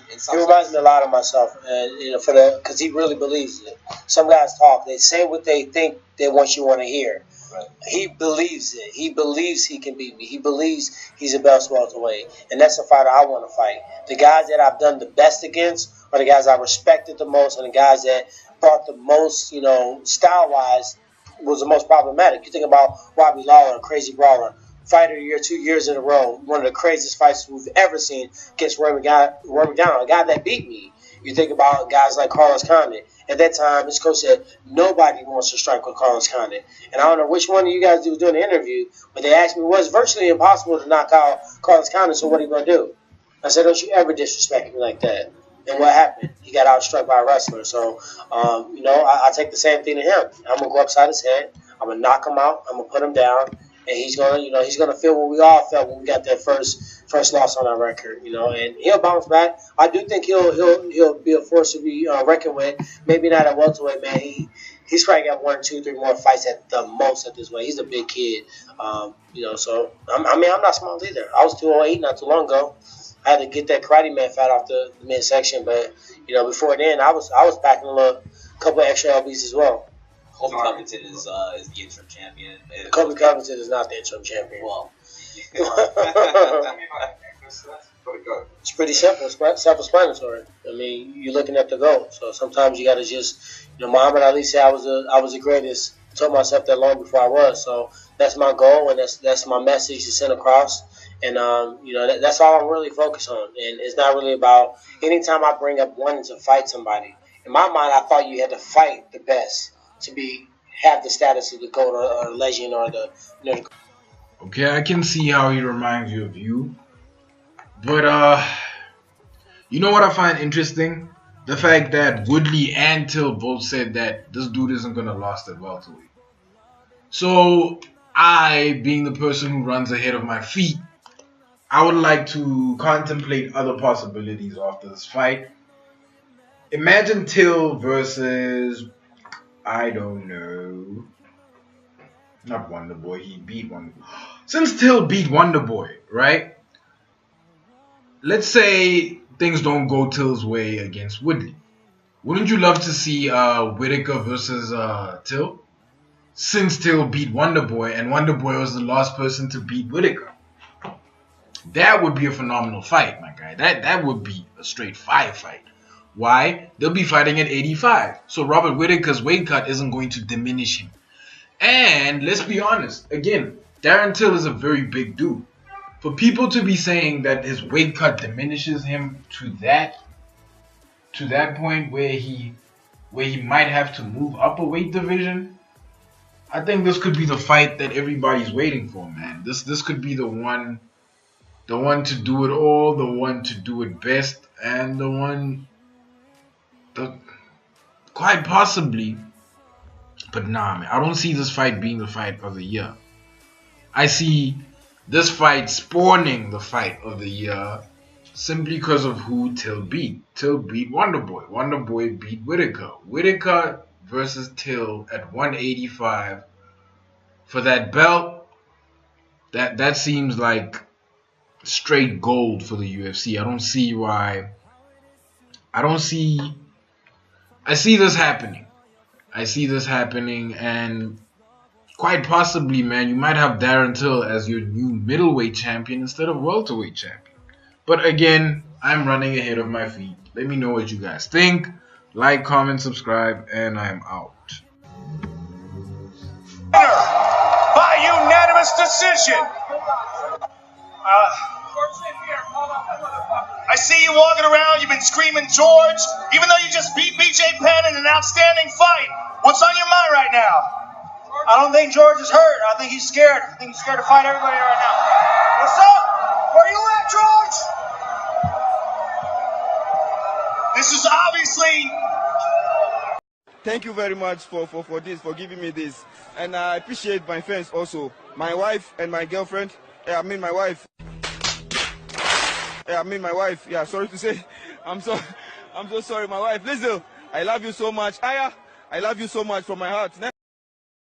He reminds me a lot of myself, and because he really believes it. Some guys talk; they say what they think they want to hear. Right. He believes it. He believes he can beat me. He believes he's the best welterweight, and that's the fighter I want to fight. The guys that I've done the best against are the guys I respected the most, and the guys that brought the most, style-wise, was the most problematic. You think about Robbie Lawler, Crazy Brawler. Fighter of the year 2 years in a row. One of the craziest fights we've ever seen against Roy McDonald, a guy that beat me. You think about guys like Carlos Condit. At that time, his coach said, nobody wants to strike with Carlos Condit. And I don't know which one of you guys was doing the interview, but they asked me, well, it's virtually impossible to knock out Carlos Condit, so what are you going to do? I said, don't you ever disrespect me like that. And what happened? He got outstruck by a wrestler. So, I take the same thing to him. I'm going to go upside his head. I'm going to knock him out. I'm going to put him down. And he's gonna feel what we all felt when we got that first loss on our record, and he'll bounce back. I do think he'll be a force to be reckoned with. Maybe not at welterweight, man. He's probably got 1, 2, 3 more fights at the most at this weight. He's a big kid, So I'm not small either. I was 208 not too long ago. I had to get that Karate Man fat off the midsection, but before then I was packing a couple of extra lbs as well. Colby Covington is the interim champion. Colby Covington is not the interim champion. Well, it's pretty simple, self-explanatory. I mean, you're looking at the goal. So sometimes you got to just, Muhammad Ali said I was the greatest. I told myself that long before I was. So that's my goal, and that's my message to send across. And that's all I'm really focused on. And it's not really about anytime I bring up wanting to fight somebody. In my mind, I thought you had to fight the best to have the status of the GOAT or legend or the Okay, I can see how he reminds you of you. But you know what I find interesting? The fact that Woodley and Till both said that this dude isn't gonna last at welterweight. So I, being the person who runs ahead of my feet, I would like to contemplate other possibilities after this fight. Imagine Till versus, I don't know. Not Wonderboy. He beat Wonderboy. Since Till beat Wonderboy, right? Let's say things don't go Till's way against Woodley. Wouldn't you love to see Whitaker versus Till? Since Till beat Wonderboy and Wonderboy was the last person to beat Whitaker. That would be a phenomenal fight, my guy. That would be a straight fire fight. Why? They'll be fighting at 85. So Robert Whitaker's weight cut isn't going to diminish him. And let's be honest, again, Darren Till is a very big dude. For people to be saying that his weight cut diminishes him to that point where he might have to move up a weight division, I think this could be the fight that everybody's waiting for, man. This could be the one to do it all, the one to do it best, and the one that quite possibly. But nah, man, I don't see this fight being the fight of the year. I see this fight spawning the fight of the year simply because of who Till beat. Till beat Wonderboy. Wonderboy beat Whitaker. Whitaker versus Till at 185 for that belt. That seems like straight gold for the UFC. I see this happening. And quite possibly, man, you might have Darren Till as your new middleweight champion instead of welterweight champion. But again, I'm running ahead of my feet. Let me know what you guys think. Like, comment, subscribe, and I'm out. By unanimous decision. I see you walking around. You've been screaming George, even though you just beat BJ Penn in an outstanding fight. What's on your mind right now? I don't think George is hurt. I think he's scared. I think he's scared to fight everybody right now. What's up? Where you at, George? This is obviously... Thank you very much for giving me this. And I appreciate my fans also. My wife and my girlfriend. My wife. Yeah, sorry to say. I'm so sorry, my wife. Listen, I love you so much. Aya, I love you so much from my heart.